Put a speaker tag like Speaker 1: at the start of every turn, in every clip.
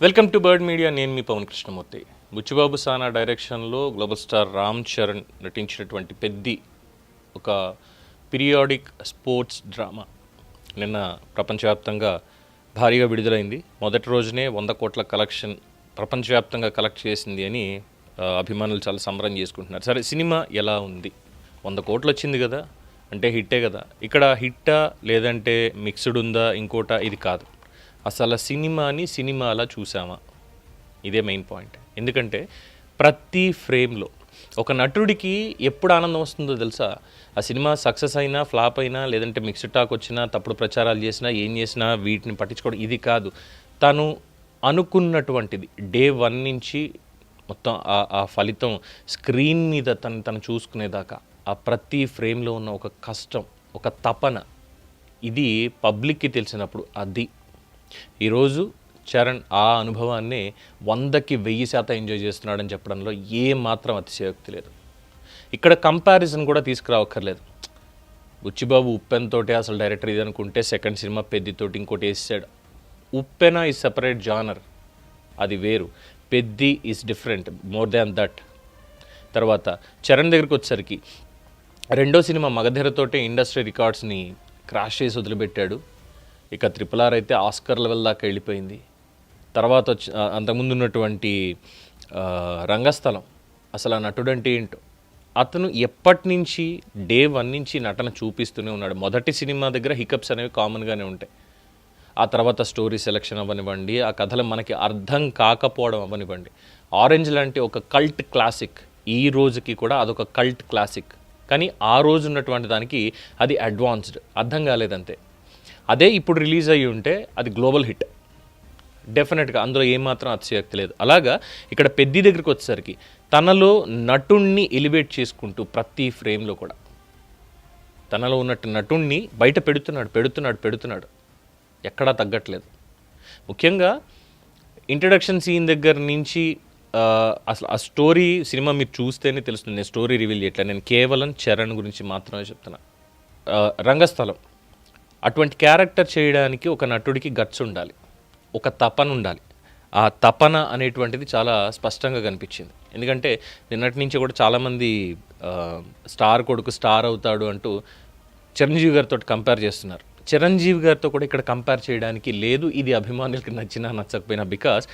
Speaker 1: Welcome to bird media. నేను మీ పవన్ కృష్ణమూర్తి. బుచ్చిబాబు సానా డైరెక్షన్లో గ్లోబల్ స్టార్ రామ్ చరణ్ నటించినటువంటి పెద్ది ఒక పీరియాడిక్ స్పోర్ట్స్ డ్రామా నిన్న ప్రపంచవ్యాప్తంగా భారీగా విడుదలైంది. మొదటి రోజునే 100 కోట్ల కలెక్షన్ ప్రపంచవ్యాప్తంగా కలెక్ట్ చేసింది అని అభిమానులు చాలా సంబరం చేసుకుంటున్నారు. సరే, సినిమా ఎలా ఉంది? 100 కోట్లు వచ్చింది కదా అంటే హిట్టే కదా. ఇక్కడ హిట్టా లేదంటే మిక్స్డ్ ఉందా ఇంకోటా ఇది కాదు. అసలు సినిమాని సినిమాలా చూసామా, ఇదే మెయిన్ పాయింట్. ఎందుకంటే ప్రతి ఫ్రేమ్లో ఒక నటుడికి ఎప్పుడు ఆనందం వస్తుందో తెలుసా? ఆ సినిమా సక్సెస్ అయినా ఫ్లాప్ అయినా లేదంటే మిక్స్డ్ టాక్ వచ్చినా తప్పుడు ప్రచారాలు చేసినా ఏం చేసినా వీటిని పట్టించుకోవడం ఇది కాదు. తను అనుకున్నటువంటిది డే 1 నుంచి మొత్తం ఆ ఫలితం స్క్రీన్ మీద తను చూసుకునేదాకా ఆ ప్రతి ఫ్రేమ్లో ఉన్న ఒక కష్టం, ఒక తపన, ఇది పబ్లిక్కి తెలిసినప్పుడు అది ఈరోజు చరణ్ ఆ అనుభవాన్ని 100కి 1000% ఎంజాయ్ చేస్తున్నాడని చెప్పడంలో ఏ మాత్రం అతిశయోక్తి లేదు. ఇక్కడ కంపారిజన్ కూడా తీసుకురావక్కర్లేదు. బుచ్చిబాబు ఉప్పెన్తోటే అసలు డైరెక్టర్ ఇది అనుకుంటే సెకండ్ సినిమా పెద్దితోటి ఇంకోటి వేసాడు. ఉప్పెన ఈజ్ సెపరేట్ జానర్, అది వేరు. Peddi is different, more than that. తర్వాత చరణ్ దగ్గరికి వచ్చేసరికి రెండో సినిమా మగధీరతోటే ఇండస్ట్రీ రికార్డ్స్ని క్రాష్ చేసి వదిలిపెట్టాడు. ఇక RRR అయితే ఆస్కర్ లెవెల్ దాకా వెళ్ళిపోయింది. తర్వాత అంతకుముందు ఉన్నటువంటి రంగస్థలం, అసలు ఆ నటుడు అంటే ఏంటో. అతను ఎప్పటి నుంచి డే 1 నుంచి నటన చూపిస్తూనే ఉన్నాడు. మొదటి సినిమా దగ్గర హికప్స్ అనేవి కామన్గానే ఉంటాయి. ఆ తర్వాత స్టోరీ సెలెక్షన్ అవ్వనివ్వండి, ఆ కథలు మనకి అర్థం కాకపోవడం అవ్వనివ్వండి. ఆరెంజ్ లాంటి ఒక కల్ట్ క్లాసిక్ ఈ రోజుకి కూడా అదొక కల్ట్ క్లాసిక్. కానీ ఆ రోజు ఉన్నటువంటి దానికి అది అడ్వాన్స్డ్, అర్థం కాలేదంతే. అదే ఇప్పుడు రిలీజ్ అయ్యి ఉంటే అది గ్లోబల్ హిట్ డెఫినెట్గా, అందులో ఏమాత్రం అతిశయోక్తి లేదు. అలాగా ఇక్కడ పెద్ది దగ్గరికి వచ్చేసరికి తనలో నటుణ్ణి ఎలివేట్ చేసుకుంటూ ప్రతి ఫ్రేమ్లో కూడా తనలో ఉన్నట్టు నటుణ్ణి బయట పెడుతున్నాడు, ఎక్కడా తగ్గట్లేదు. ముఖ్యంగా ఇంట్రడక్షన్ సీన్ దగ్గర నుంచి అసలు ఆ స్టోరీ సినిమా మీరు చూస్తేనే తెలుస్తుంది. నేను స్టోరీ రివీల్ చేయట్లేదు, నేను కేవలం చరణ్ గురించి మాత్రమే చెప్తున్నా. రంగస్థలం అటువంటి క్యారెక్టర్ చేయడానికి ఒక నటుడికి గట్స్ ఉండాలి, ఒక తపన ఉండాలి. ఆ తపన అనేటువంటిది చాలా స్పష్టంగా కనిపించింది. ఎందుకంటే నిన్నటి నుంచి కూడా చాలామంది స్టార్ కొడుకు స్టార్ అవుతాడు అంటూ చిరంజీవి గారితో కంపేర్ చేస్తున్నారు. చిరంజీవి గారితో కూడా ఇక్కడ కంపేర్ చేయడానికి లేదు. ఇది అభిమానులకి నచ్చినా నచ్చకపోయినా, బికాస్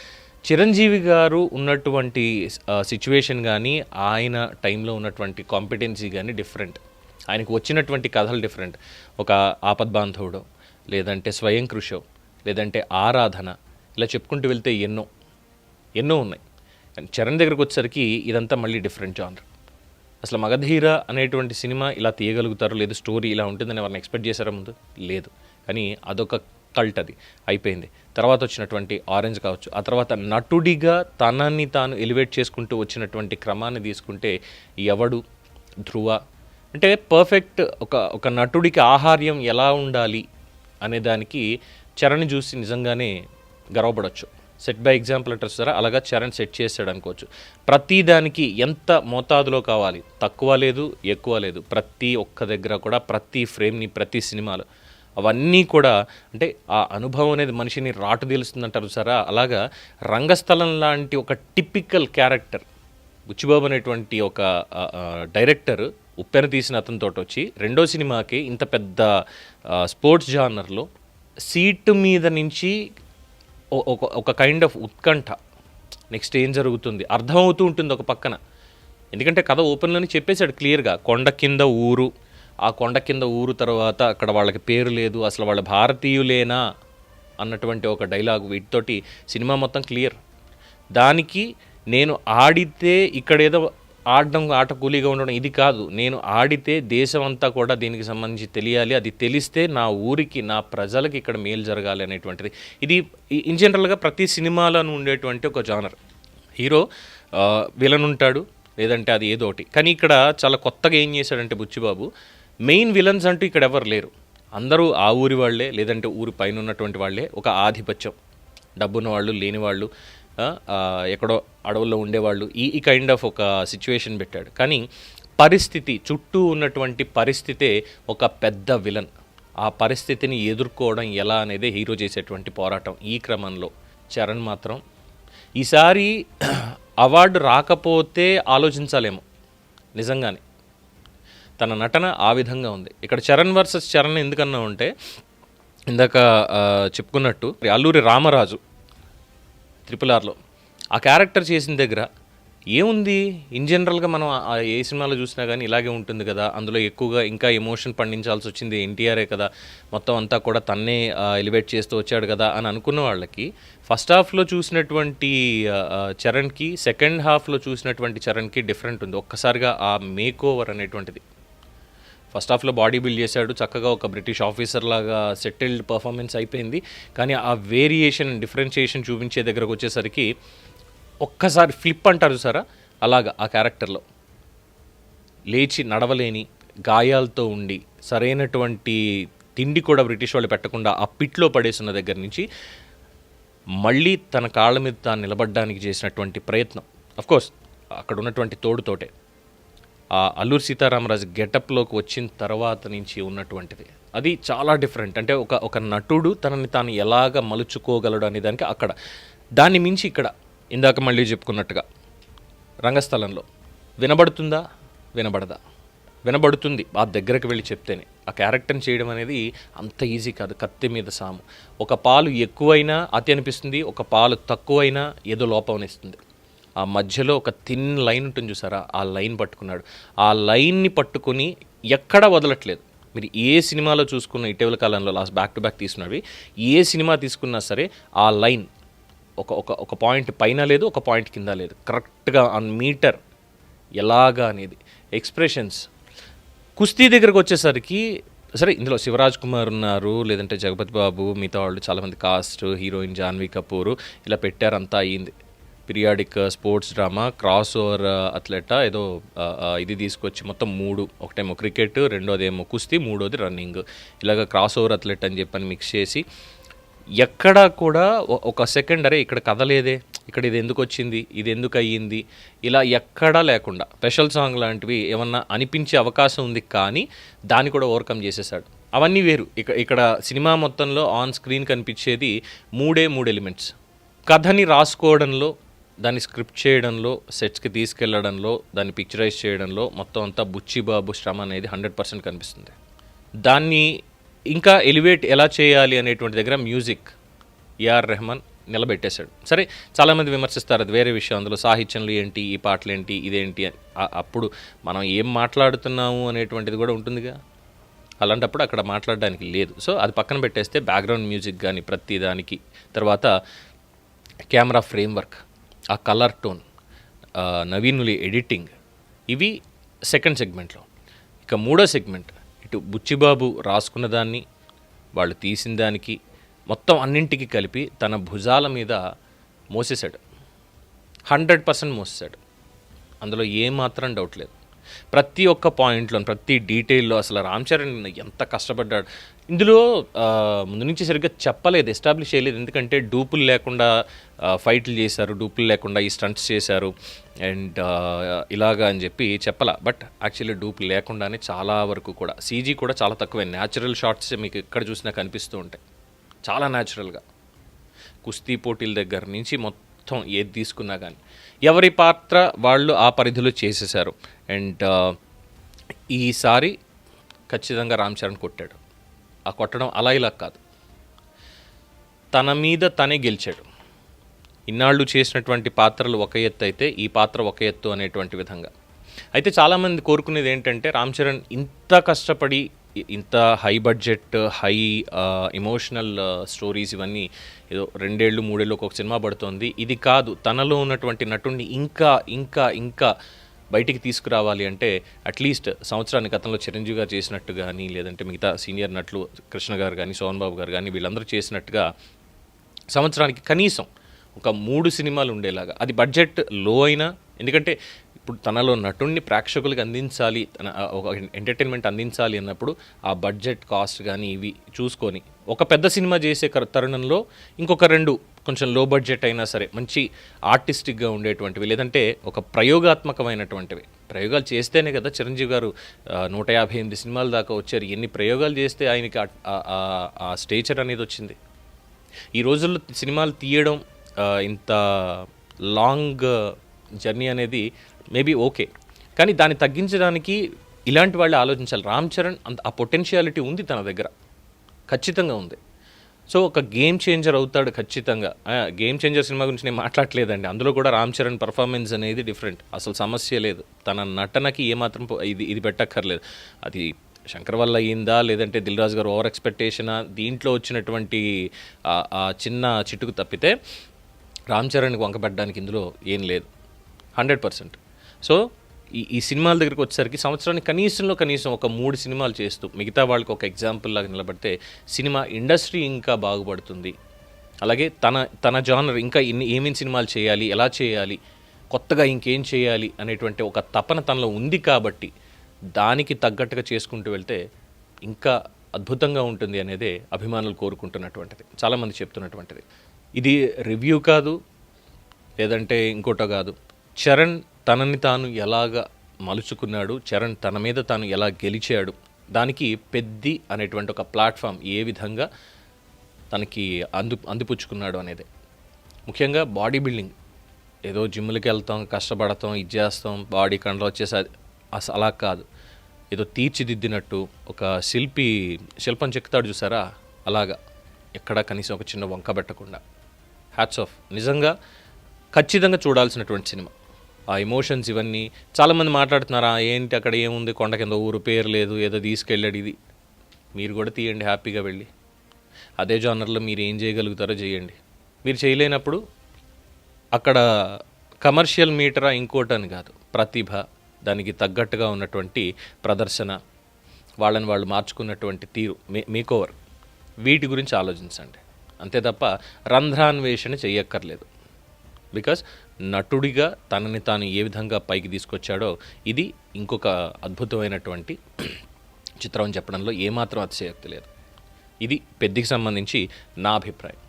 Speaker 1: చిరంజీవి గారు ఉన్నటువంటి సిచ్యువేషన్ కానీ ఆయన టైంలో ఉన్నటువంటి కాంపిటెన్సీ కానీ డిఫరెంట్. ఆయనకు వచ్చినటువంటి కథలు డిఫరెంట్. ఒక ఆపద్బాంధవుడో లేదంటే స్వయం కృషో లేదంటే ఆరాధన, ఇలా చెప్పుకుంటూ వెళ్తే ఎన్నో ఉన్నాయి. చరణ్ దగ్గరకు వచ్చేసరికి ఇదంతా మళ్ళీ డిఫరెంట్ జానర్. అసలు మగధీర అనేటువంటి సినిమా ఇలా తీయగలుగుతారు, లేదు స్టోరీ ఇలా ఉంటుందని ఎవరిని ఎక్స్పెక్ట్ చేశారా ముందు? లేదు. కానీ అదొక కల్ట్, అది అయిపోయింది. తర్వాత వచ్చినటువంటి ఆరెంజ్ కావచ్చు, ఆ తర్వాత నటుడిగా తనని తాను ఎలివేట్ చేసుకుంటూ వచ్చినటువంటి క్రమాన్ని తీసుకుంటే ఎవడు, ధ్రువ, అంటే పర్ఫెక్ట్ ఒక నటుడికి ఆహార్యం ఎలా ఉండాలి అనే దానికి చరణ్ చూసి నిజంగానే గర్వపడవచ్చు. సెట్ బై ఎగ్జాంపుల్ అంటారు సార్, అలాగా చరణ్ సెట్ చేశాడు అనుకోవచ్చు. ప్రతి దానికి ఎంత మోతాదులో కావాలి, తక్కువ లేదు ఎక్కువ లేదు, ప్రతి ఒక్క దగ్గర కూడా ప్రతి ఫ్రేమ్ని, ప్రతి సినిమాలో అవన్నీ కూడా అంటే ఆ అనుభవం అనేది మనిషిని రాటు తెలుస్తుందంటారు సారా. అలాగా రంగస్థలం లాంటి ఒక టిపికల్ క్యారెక్టర్ బుచ్చిబాబు అనేటువంటి ఒక డైరెక్టర్ ఉప్పెన తీసిన అతనితో వచ్చి రెండో సినిమాకి ఇంత పెద్ద స్పోర్ట్స్ జానర్లో సీటు మీద నుంచి ఒక కైండ్ ఆఫ్ ఉత్కంఠ, నెక్స్ట్ ఏం జరుగుతుంది అర్థమవుతూ ఉంటుంది ఒక పక్కన. ఎందుకంటే కథ ఓపెన్లోనే చెప్పేశాడు క్లియర్గా, కొండ కింద ఊరు, ఆ కొండ కింద ఊరు తర్వాత అక్కడ వాళ్ళకి పేరు లేదు, అసలు వాళ్ళ భారతీయులేనా అన్నటువంటి ఒక డైలాగ్, వీటితోటి సినిమా మొత్తం క్లియర్. దానికి నేను ఆడితే ఇక్కడేదో ఆడడం ఆట కూలీగా ఉండడం ఇది కాదు, నేను ఆడితే దేశం అంతా కూడా దీనికి సంబంధించి తెలియాలి, అది తెలిస్తే నా ఊరికి, నా ప్రజలకి ఇక్కడ మేలు జరగాలి అనేటువంటిది. ఇది ఇన్ జనరల్గా ప్రతి సినిమాలోనూ ఉండేటువంటి ఒక జానర్. హీరో విలన్ ఉంటాడు, లేదంటే అది ఏదోటి. కానీ ఇక్కడ చాలా కొత్తగా ఏం చేశాడంటే బుచ్చిబాబు, మెయిన్ విలన్స్ అంటూ ఇక్కడ ఎవరు లేరు. అందరూ ఆ ఊరి వాళ్ళే, లేదంటే ఊరి పైన ఉన్నటువంటి వాళ్ళే. ఒక ఆధిపత్యం, డబ్బున్న వాళ్ళు, లేని వాళ్ళు, ఎక్కడో అడవుల్లో ఉండేవాళ్ళు, ఈ కైండ్ ఆఫ్ ఒక సిచ్యువేషన్ పెట్టాడు. కానీ పరిస్థితి, చుట్టూ ఉన్నటువంటి పరిస్థితే ఒక పెద్ద విలన్. ఆ పరిస్థితిని ఎదుర్కోవడం ఎలా అనేది హీరో చేసేటువంటి పోరాటం. ఈ క్రమంలో చరణ్ మాత్రం ఈసారి అవార్డు రాకపోతే ఆలోచించాలేమో నిజంగానే. తన నటన ఆ విధంగా ఉంది. ఇక్కడ చరణ్ వర్సెస్ చరణ్ ఎందుకన్నా ఉంటే ఇందాక చెప్పుకున్నట్టు అల్లూరి రామరాజు RRRలో ఆ క్యారెక్టర్ చేసిన దగ్గర ఏముంది, ఇన్ జనరల్గా మనం ఏ సినిమాలో చూసినా కానీ ఇలాగే ఉంటుంది కదా, అందులో ఎక్కువగా ఇంకా ఎమోషన్ పండించాల్సి వచ్చింది ఎన్టీఆరే కదా, మొత్తం అంతా కూడా తన్నే ఎలివేట్ చేస్తూ వచ్చాడు కదా అని అనుకున్న వాళ్ళకి ఫస్ట్ హాఫ్లో చూసినటువంటి చరణ్కి సెకండ్ హాఫ్లో చూసినటువంటి చరణ్కి డిఫరెంట్ ఉంది. ఒక్కసారిగా ఆ మేక్ ఓవర్ అనేటువంటిది. ఫస్ట్ హాఫ్లో బాడీ బిల్డ్ చేశాడు, చక్కగా ఒక బ్రిటిష్ ఆఫీసర్ లాగా సెటిల్డ్ పర్ఫార్మెన్స్ అయిపోయింది. కానీ ఆ వేరియేషన్ డిఫరెన్షియేషన్ చూపించే దగ్గరకు వచ్చేసరికి ఒక్కసారి ఫ్లిప్ అంటారు చూసారా, అలాగా ఆ క్యారెక్టర్లో లేచి నడవలేని, గాయాలతో ఉండి, సరైనటువంటి తిండి కూడా బ్రిటిష్ వాళ్ళు పెట్టకుండా ఆ పిట్లో పడేసిన దగ్గర నుంచి మళ్ళీ తన కాళ్ళ మీద తాను నిలబడడానికి చేసినటువంటి ప్రయత్నం, అఫ్కోర్స్ అక్కడ ఉన్నటువంటి తోడుతోటే ఆ అల్లూరి సీతారామరాజు గెటప్లోకి వచ్చిన తర్వాత నుంచి ఉన్నటువంటిది అది చాలా డిఫరెంట్. అంటే ఒక నటుడు తనని తాను ఎలాగ మలుచుకోగలడు అనే దానికి అక్కడ, దాన్ని మించి ఇక్కడ ఇందాక మళ్ళీ చెప్పుకున్నట్టుగా రంగస్థలంలో వినబడుతుందా, వినబడదా? వినబడుతుంది ఆ దగ్గరకు వెళ్ళి చెప్తేనే. ఆ క్యారెక్టర్ని చేయడం అనేది అంత ఈజీ కాదు. కత్తి మీద సాము. ఒక పాలు ఎక్కువైనా అతి అనిపిస్తుంది, ఒక పాలు తక్కువైనా ఏదో లోపం ఇస్తుంది. ఆ మధ్యలో ఒక థిన్ లైన్ ఉంటుంది చూసారా, ఆ లైన్ పట్టుకున్నాడు. ఆ లైన్ని పట్టుకుని ఎక్కడా వదలట్లేదు. మీరు ఏ సినిమాలో చూసుకున్న ఇటీవల కాలంలో లాస్ట్ బ్యాక్ టు బ్యాక్ తీసుకున్నవి ఏ సినిమా తీసుకున్నా సరే ఆ లైన్ ఒక పాయింట్ పైన లేదు, ఒక పాయింట్ కింద లేదు, కరెక్ట్గా ఆన్ మీటర్ ఎలాగా అనేది. ఎక్స్ప్రెషన్స్ కుస్తీ దగ్గరకు వచ్చేసరికి సరే ఇందులో శివరాజ్ కుమార్ ఉన్నారు, లేదంటే జగపతి బాబు, మిగతా వాళ్ళు చాలామంది కాస్ట్, హీరోయిన్ జాన్వీ కపూర్ ఇలా పెట్టారు, అంతా అయ్యింది. Periodic sports drama, cross over అథ్లెటా ఏదో ఇది తీసుకొచ్చి మొత్తం 3, ఒకటేమో క్రికెట్, రెండోదేమో కుస్తీ, మూడోది రన్నింగ్, ఇలాగ క్రాస్ ఓవర్ అథ్లెట్ అని చెప్పని మిక్స్ చేసి ఎక్కడా కూడా ఒక సెకండ్ అరే ఇక్కడ కదలేదే, ఇక్కడ ఇది ఎందుకు వచ్చింది, ఇది ఎందుకు అయ్యింది, ఇలా ఎక్కడా లేకుండా స్పెషల్ సాంగ్ లాంటివి ఏమన్నా అనిపించే అవకాశం ఉంది, కానీ దాన్ని కూడా ఓవర్కమ్ చేసేసాడు. అవన్నీ వేరు. ఇక్కడ సినిమా మొత్తంలో ఆన్ స్క్రీన్ కనిపించేది 3 ఎలిమెంట్స్. కథని రాసుకోవడంలో, దాన్ని స్క్రిప్ట్ చేయడంలో, సెట్స్కి తీసుకెళ్లడంలో, దాన్ని పిక్చరైజ్ చేయడంలో మొత్తం అంతా బుచ్చిబాబు శ్రమ అనేది 100% కనిపిస్తుంది. దాన్ని ఇంకా ఎలివేట్ ఎలా చేయాలి అనేటువంటి దగ్గర మ్యూజిక్ AR రెహమాన్ నిలబెట్టేశాడు. సరే చాలామంది విమర్శిస్తారు, అది వేరే విషయం, అందులో సాహిత్యంలో ఏంటి, ఈ పాటలు ఏంటి, ఇదేంటి అని. అప్పుడు మనం ఏం మాట్లాడుతున్నాము అనేటువంటిది కూడా ఉంటుందిగా, అలాంటప్పుడు అక్కడ మాట్లాడడానికి లేదు. సో అది పక్కన పెట్టేస్తే బ్యాక్గ్రౌండ్ మ్యూజిక్ కానీ ప్రతి దానికి, తర్వాత కెమెరా ఫ్రేమ్వర్క్, ఆ కలర్ టోన్, నవీనులి ఎడిటింగ్, ఇవి సెకండ్ సెగ్మెంట్లో. ఇక మూడో సెగ్మెంట్ ఇటు బుచ్చిబాబు రాసుకున్న దాన్ని, వాళ్ళు తీసిన దానికి మొత్తం అన్నింటికి కలిపి తన భుజాల మీద మోసేశాడు. 100% మోసేశాడు. అందులో ఏమాత్రం డౌట్ లేదు. ప్రతి ఒక్క పాయింట్లో, ప్రతి డీటెయిల్లో అసలు రామ్ చరణ్ ఎంత కష్టపడ్డాడు. ఇందులో ముందు నుంచి సరిగ్గా చెప్పలేదు, ఎస్టాబ్లిష్ చేయలేదు. ఎందుకంటే డూపులు లేకుండా ఫైట్లు చేశారు, డూపులు లేకుండా ఈ స్టంట్స్ చేశారు అండ్ ఇలాగా అని చెప్పి చెప్పాల. బట్ యాక్చువల్లీ డూపులు లేకుండానే చాలా వరకు కూడా సీజీ కూడా చాలా తక్కువే. న్యాచురల్ షాట్స్ మీకు ఎక్కడ చూసినా కనిపిస్తూ ఉంటాయి, చాలా న్యాచురల్గా. కుస్తీ పోటీల దగ్గర నుంచి మొత్తం ఏది తీసుకున్నా కానీ ఎవరి పాత్ర వాళ్ళు ఆ పరిధిలో చేసేశారు. అండ్ ఈసారి ఖచ్చితంగా రామ్ చరణ్ కొట్టాడు. ఆ కొట్టడం అలా ఇలా కాదు, తన మీద తనే గెలిచాడు. ఇన్నాళ్ళు చేసినటువంటి పాత్రలు ఒక ఎత్తు అయితే ఈ పాత్ర ఒక ఎత్తు అనేటువంటి విధంగా. అయితే చాలామంది కోరుకునేది ఏంటంటే రామ్ చరణ్ ఇంత కష్టపడి ఇంత high budget, high emotional stories ఇవన్నీ ఏదో 2 ఏళ్ళు 3 ఏళ్ళు ఒక సినిమా పడుతోంది, ఇది కాదు, తనలో ఉన్నటువంటి నటుడిని ఇంకా ఇంకా ఇంకా బయటికి తీసుకురావాలి అంటే అట్లీస్ట్ సంవత్సరానికి గతంలో చిరంజీవి గారు చేసినట్టు కానీ, లేదంటే మిగతా సీనియర్ నటులు కృష్ణ గారు కానీ, సోహన్ బాబు గారు కానీ, వీళ్ళందరూ చేసినట్టుగా సంవత్సరానికి కనీసం ఒక 3 సినిమాలు ఉండేలాగా. అది బడ్జెట్ లో అయినా, ఎందుకంటే ఇప్పుడు తనలో నటుడిని ప్రేక్షకులకు అందించాలి, తన ఒక ఎంటర్టైన్మెంట్ అందించాలి అన్నప్పుడు ఆ బడ్జెట్ కాస్ట్ కానీ ఇవి చూసుకొని ఒక పెద్ద సినిమా చేసే తరుణంలో ఇంకొక 2 కొంచెం లో బడ్జెట్ అయినా సరే మంచి ఆర్టిస్టిక్గా ఉండేటువంటివి, లేదంటే ఒక ప్రయోగాత్మకమైనటువంటివి. ప్రయోగాలు చేస్తేనే కదా చిరంజీవి గారు 158 సినిమాల దాకా వచ్చారు. ఎన్ని ప్రయోగాలు చేస్తే ఆయనకి ఆ స్టేచర్ అనేది వచ్చింది. ఈ రోజుల్లో సినిమాలు తీయడం ఇంత లాంగ్ జర్నీ అనేది మేబీ ఓకే, కానీ దాన్ని తగ్గించడానికి ఇలాంటి వాళ్ళు ఆలోచించాలి. రామ్ చరణ్ అంత ఆ పొటెన్షియాలిటీ ఉంది తన దగ్గర, ఖచ్చితంగా ఉంది. సో ఒక గేమ్ చేంజర్ అవుతాడు ఖచ్చితంగా. గేమ్ చేంజర్ సినిమా గురించి నేను మాట్లాడలేదండి, అందులో కూడా రామ్ చరణ్ పర్ఫార్మెన్స్ అనేది డిఫరెంట్, అసలు సమస్య లేదు. తన నటనకి ఏమాత్రం ఇది పెట్టక్కర్లేదు. అది శంకర్ వల్ల అయ్యిందా లేదంటే దిల్ రాజు గారు ఓవర్ ఎక్స్పెక్టేషనా, దీంట్లో వచ్చినటువంటి ఆ చిన్న చిటుకు తప్పితే రామ్ చరణ్కి వంకబెట్టడానికి ఇందులో ఏం లేదు 100%. సో ఈ సినిమాల దగ్గరికి వచ్చేసరికి సంవత్సరానికి కనీసం ఒక 3 సినిమాలు చేస్తూ మిగతా వాళ్ళకి ఒక ఎగ్జాంపుల్ లాగా నిలబడితే సినిమా ఇండస్ట్రీ ఇంకా బాగుపడుతుంది. అలాగే తన జానర్ ఇంకా ఏమేమి సినిమాలు చేయాలి, ఎలా చేయాలి, కొత్తగా ఇంకేం చేయాలి అనేటువంటి ఒక తపన తనలో ఉంది కాబట్టి దానికి తగ్గట్టుగా చేసుకుంటూ వెళ్తే ఇంకా అద్భుతంగా ఉంటుంది అనేదే అభిమానులు కోరుకుంటున్నటువంటిది, చాలామంది చెప్తున్నటువంటిది. ఇది రివ్యూ కాదు, లేదంటే ఇంకోటో కాదు. చరణ్ తనని తాను ఎలాగ మలుచుకున్నాడు, చరణ్ తన మీద తాను ఎలా గెలిచాడు, దానికి పెద్ది అనేటువంటి ఒక ప్లాట్ఫామ్ ఏ విధంగా తనకి అందిపుచ్చుకున్నాడు అనేది. ముఖ్యంగా బాడీ బిల్డింగ్, ఏదో జిమ్లకి వెళ్తాం, కష్టపడతాం, ఇది చేస్తాం, బాడీ కండలు వచ్చేసి అసలు అలా కాదు. ఏదో తీర్చిదిద్దినట్టు ఒక శిల్పం చెక్కుతాడు చూసారా, అలాగా ఎక్కడ కనీసం ఒక చిన్న వంక పెట్టకుండా. హ్యాట్స్ ఆఫ్, నిజంగా ఖచ్చితంగా చూడాల్సినటువంటి సినిమా. ఆ ఎమోషన్స్ ఇవన్నీ చాలామంది మాట్లాడుతున్నారా, ఏంటి అక్కడ ఏముంది, కొండ కింద ఊరు పేరు లేదు, ఏదో తీసుకెళ్ళాడు. ఇది మీరు కూడా తీయండి హ్యాపీగా వెళ్ళి, అదే జానర్లో మీరు ఏం చేయగలుగుతారో చేయండి. మీరు చేయలేనప్పుడు అక్కడ కమర్షియల్ మీటరా ఇంకోటని కాదు, ప్రతిభ, దానికి తగ్గట్టుగా ఉన్నటువంటి ప్రదర్శన, వాళ్ళని వాళ్ళు మార్చుకున్నటువంటి తీరు, మేకోవర్, వీటి గురించి ఆలోచించండి. అంతే తప్ప రంధ్రాన్వేషణ చెయ్యక్కర్లేదు. బికాస్ నటుడిగా తనని తాను ఏ విధంగా పైకి తీసుకొచ్చాడో ఇది ఇంకొక అద్భుతమైనటువంటి చిత్రం అని చెప్పడంలో ఏమాత్రం అతిశయోక్తి లేదు. ఇది పెద్దికి సంబంధించి నా అభిప్రాయం.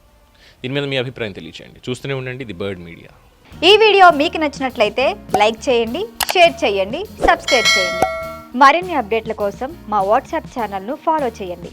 Speaker 1: దీని మీద మీ అభిప్రాయం తెలియచేయండి. చూస్తూనే ఉండండి ది బర్డ్ మీడియా.
Speaker 2: ఈ వీడియో మీకు నచ్చినట్లయితే లైక్ చేయండి, షేర్ చేయండి, సబ్స్క్రైబ్ చేయండి. మరిన్ని అప్డేట్ల కోసం మా వాట్సాప్ ఛానల్ను ఫాలో చేయండి.